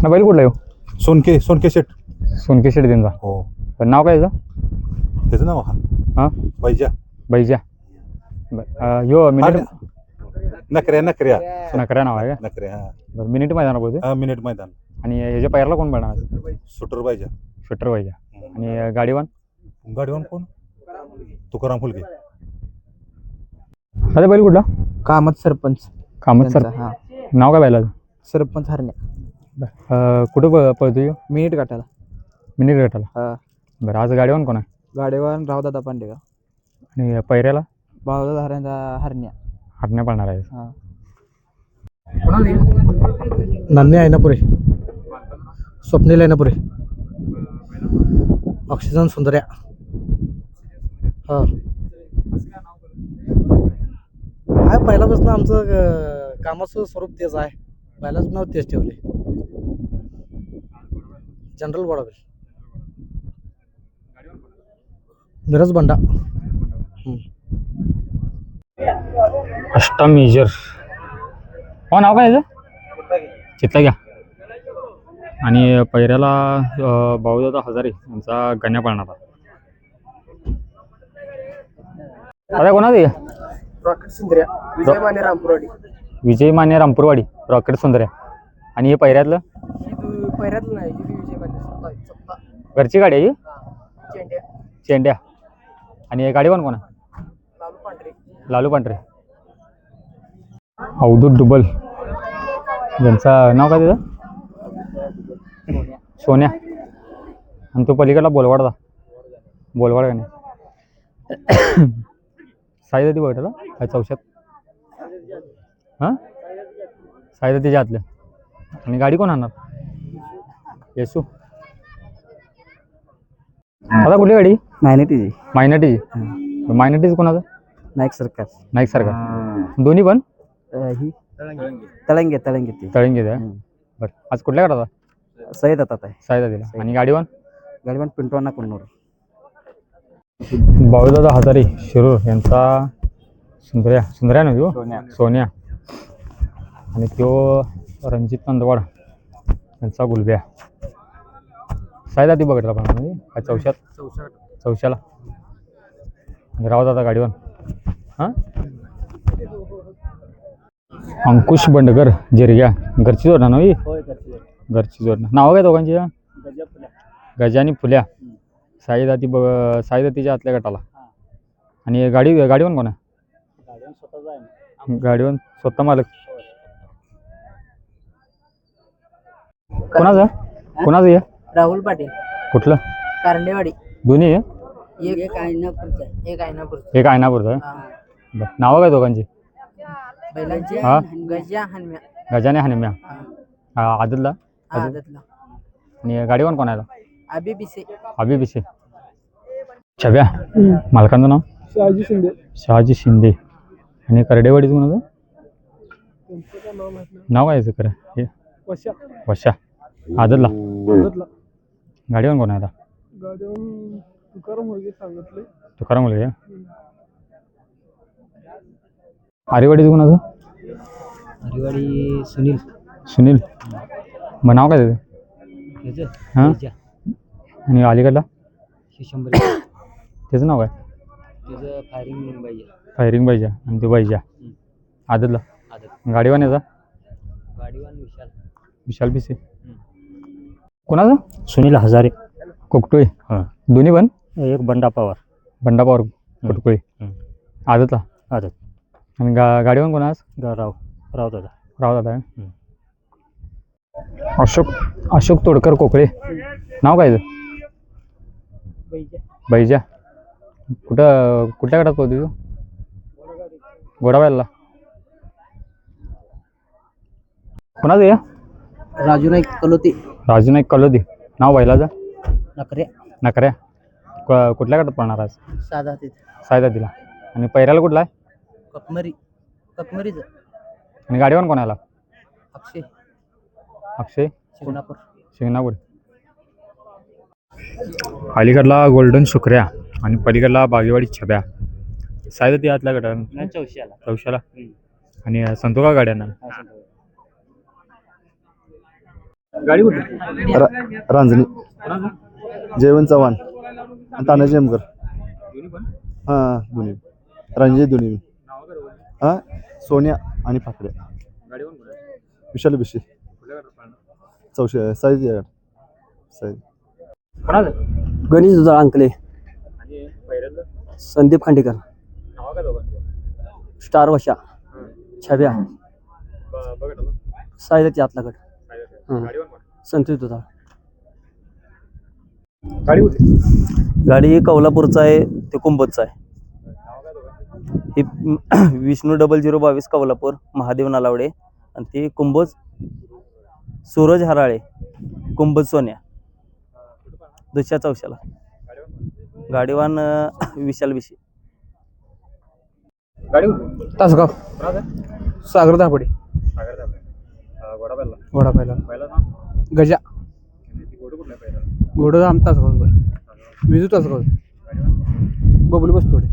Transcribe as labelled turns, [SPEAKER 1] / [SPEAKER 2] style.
[SPEAKER 1] ना बैल कुठला येऊ?
[SPEAKER 2] सोनके शेट.
[SPEAKER 1] सोनके शेट त्यांचा.
[SPEAKER 2] हो.
[SPEAKER 1] पण नाव काय याचं?
[SPEAKER 2] त्याचं नाव
[SPEAKER 1] हां
[SPEAKER 2] बैजा.
[SPEAKER 1] बैजा. यो मिनिट
[SPEAKER 2] नकऱ्या
[SPEAKER 1] नकऱ्या नाव आहे का?
[SPEAKER 2] नकऱ्या. हा
[SPEAKER 1] बरं मिनिट मैदाना बोलतो.
[SPEAKER 2] मिनिट मैदान.
[SPEAKER 1] आणि ह्याच्या पायरला कोण बनणार?
[SPEAKER 2] सुटर बैजा.
[SPEAKER 1] शूटर बैजा. आणि गाडीवान
[SPEAKER 2] गाडीवान कोण? तुकाराम फुलके.
[SPEAKER 1] अरे बैल कुठला?
[SPEAKER 3] कामत सरपंच.
[SPEAKER 1] सर.
[SPEAKER 3] हा
[SPEAKER 1] नाव काय बैलाचं?
[SPEAKER 3] सरपंच हरण्या.
[SPEAKER 1] कुठं पळतो ह्यो?
[SPEAKER 3] मिनिट गाठाला.
[SPEAKER 1] मिनिट गटाला.
[SPEAKER 3] हा
[SPEAKER 1] बरं आज गाडीवान कोण आहे?
[SPEAKER 3] गाडीवान रावदादा पांडेगाव.
[SPEAKER 1] आणि पैऱ्याला
[SPEAKER 3] बावदादा हरण्या.
[SPEAKER 1] हरण्या पळणार आहे.
[SPEAKER 3] हा
[SPEAKER 4] नान्या ऐनापुरे, स्वप्नील ऐनापुरे, ऑक्सिजन सुंदर्या. हा काय पहिल्यापासून आमचं कामाचं स्वरूप तेच आहे. पहिल्याच नाव तेच ठेवले, जनरल गोडावेल. मिरज बंडा.
[SPEAKER 1] अष्टा मेजर. हो नाव काय याचं? चित्ता घ्या. आणि पैऱ्याला बावदादा हजारे यांचा गण्या पळणार. आता कोणाचं आहे?
[SPEAKER 3] रॉकेट सुंदर्या. विजय माने रामपुरवाडी.
[SPEAKER 1] विजय माने रामपूरवाडी. रॉकेट सुंदर्या. आणि हे पैऱ्यातलं
[SPEAKER 3] पहिऱ्यातलं नाही, विजय माने सत्ता.
[SPEAKER 1] घरची गाडी आहे ही?
[SPEAKER 3] चेंड्या.
[SPEAKER 1] चेंड्या. आणि हे गाडीवान कोण आहे?
[SPEAKER 3] लालू पांढरे.
[SPEAKER 1] लालू पांढरे. अवधूत डुबल यांचं नाव काय त्याचं? सोन्या. आणि तो पलीकडला बोलवाडचा. बोलवाड का नाही? साई जाती बघितला काय चौशात? हां साई जातीच्या आतल्या. आणि गाडी कोण आणणार? येसू. आता कुठली गाडी?
[SPEAKER 3] मायनेटीची.
[SPEAKER 1] मायनटीची. मायनटीच कोणाचं?
[SPEAKER 3] नाईक सरकार.
[SPEAKER 1] नाईक सरकार. दोन्ही पण
[SPEAKER 3] ही तळंगे ती.
[SPEAKER 1] तळंगी द्या. बरं आज कुठल्या गाडाचा?
[SPEAKER 3] सय्यद आता आहे.
[SPEAKER 1] साई जातीला. आणि गाडीवान?
[SPEAKER 3] गाडीवान पिंटवाना कुन्नूर.
[SPEAKER 1] बावदादा हजारे शिरूर यांचा सुंदर्या नव्हे हो, सोन्या. आणि तो रणजित नंदवाड यांचा गुलब्या. साई जाती बघितला पण म्हणजे काय चौशाला. रावदादा गाडीवान. हां अंकुश बंडगर जिरग्या. घरची जोडणं नव्हे? घरची जोडणं. नाव काय दोघांची? गजा आणि फुल्या. साई जातीच्या आतल्या गटाला. आणि गाडीवान कोण आहे? गाडीवान स्वतः मालक. कोणाचं आहे?
[SPEAKER 3] राहुल पाटील.
[SPEAKER 1] कुठलं?
[SPEAKER 3] कारंडेवाडी.
[SPEAKER 1] दोन्ही आहे?
[SPEAKER 3] एक आयनापूरचा.
[SPEAKER 1] एक आयनापूरचा आहे. बरं नावं काय दोघांची?
[SPEAKER 3] बैलांची
[SPEAKER 1] हा
[SPEAKER 3] गजा हनम्या.
[SPEAKER 1] गजाने हनम्या. आदतला.
[SPEAKER 3] आदतला.
[SPEAKER 1] आणि गाडीवान कोण आहे?
[SPEAKER 3] अबी
[SPEAKER 1] बिसे. छब्या. मालकांचं नाव? शहाजी शिंदे. आणि करडेवाडीचं कोणाचं नाव काय याचं? हे वशा. आदतला. गाडीवान कोण आहे? तुकाराम मुलगे. आरेवाडीचं कोणाचं?
[SPEAKER 3] आरेवाडी
[SPEAKER 1] सुनील. मग नाव काय त्याचं? हां. आणि अलीकडला त्याचं नाव काय? फायरिंग बाईजा. आणि ते बाईजा. आदतला. गाडीवान याचा? विशाल पिसे. कोणाचं?
[SPEAKER 4] सुनील हजारे
[SPEAKER 1] कोकटुळे.
[SPEAKER 4] हां.
[SPEAKER 1] दोन्ही पण?
[SPEAKER 4] एक बंडा पवार
[SPEAKER 1] कोटकुळे. आदतला.
[SPEAKER 4] आदत.
[SPEAKER 1] आणि गाडीवान कोणाच?
[SPEAKER 4] रावदादा.
[SPEAKER 1] अशोक तोडकर कोकळे. नाव काय? बैजा. कुठल्या गटात पोहतो तू? गोडाव्याला. कोणाचं आहे?
[SPEAKER 3] राजू नाईक कलोती. नाव बैलाचं? नकऱ्या. कुठल्या गटात पडणार आज? साई जातीला. आणि पैऱ्याला कुठला आहे? ककमरीचं.
[SPEAKER 1] आणि गाडीवान कोणाला? अक्षय शिंगणापूर. अलीकडला गोल्डन शुक्र्या. आणि पलीकडला बागेवाडी छब्या. साई जाती आतल्या गटात चौशाला. आणि संतोका गाड्यांना. गाडी कुठली
[SPEAKER 5] रांजणी जयवंत चव्हाण आणि तानाजी एमकर. हां दोन्ही रांजणी दोन्ही. हां सोन्या आणि फाकड्या. विशाल बिशी चौशे साईज साईज.
[SPEAKER 3] गणेश दुधाळ अंकले. संदीप खांडेकर. स्टार वशा. छब्या. साईदाची आतला गट. संतोष दुधाळ.
[SPEAKER 6] गाडी कौलापूरचा आहे ते कुंभदचा आहे. ही विष्णू 0022 कौलापूर महादेव नालावडे आणि ते कुंभज सूरज हराळे कुंभज सोन्या दुसऱ्या चौशाला. गाडीवान विशाल विशी.
[SPEAKER 3] तासगाव. सागर धापडे. घोडा पहिला. गजा. घोडं आम तासगाव. विजू तासगाव. बबलू बसतोडे.